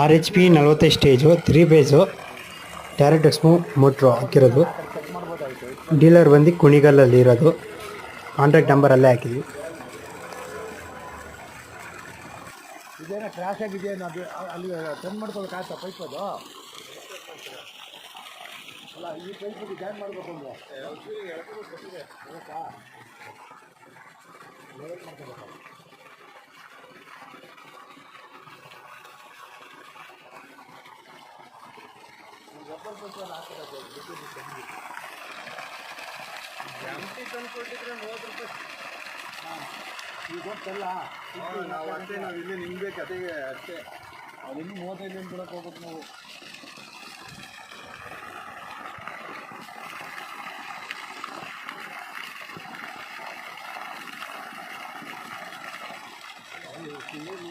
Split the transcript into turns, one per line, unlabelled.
RH P 45 stage 3 phase direct ಎಕ್ಸ್ಮೋ motor ಹಾಕಿರೋದು. Dealer ಬಂದು ಕುಣಿಗಲ್ಲಲ್ಲಿ ಇರೋದು. ಕಾಂಟ್ಯಾಕ್ಟ್ ನಂಬರ್ ಅಲ್ಲೇ ಹಾಕಿದ್ವಿ.
ಇದೇನೋ ಕ್ರಾಶ್ ಆಗಿದೆಯೇನೋ, ಅದು ಅಲ್ಲಿ ಟರ್ನ್ ಮಾಡ್ಕೋಬೇಕಾಯ್ತಾ ಪೈಪ್ ಅದು? ಅಲ್ಲ, ಈ ಪೈಪಿಗೆ ಜಾಯಿನ್ ಮಾಡಬೇಕು ಅಂದರೆ ಲೆವೆಲ್ ಮಾಡ್ಕೋಬೇಕು. ರಬ್ಬರ್ ಪೈಪಲ್ಲಿ ಹಾಕೋಬೇಕು. ಜಾಸ್ತಿ ತಂದು ಕೊಟ್ಟಿದ್ರೆ 30 ರೂಪಾಯಿ. ಹಾಂ, ಈಗ ಗೊತ್ತಲ್ಲ. ನಾವು ಅಷ್ಟೇ, ನಾವು ಇಲ್ಲಿ ನಿಮಗೆ ಕತೆಗೆ ಅಷ್ಟೇ. ಅದಿನ್ನೂ 35 ಕೊಡೋಕೆ ಹೋಗ್ಬೇಕು ನಾವು.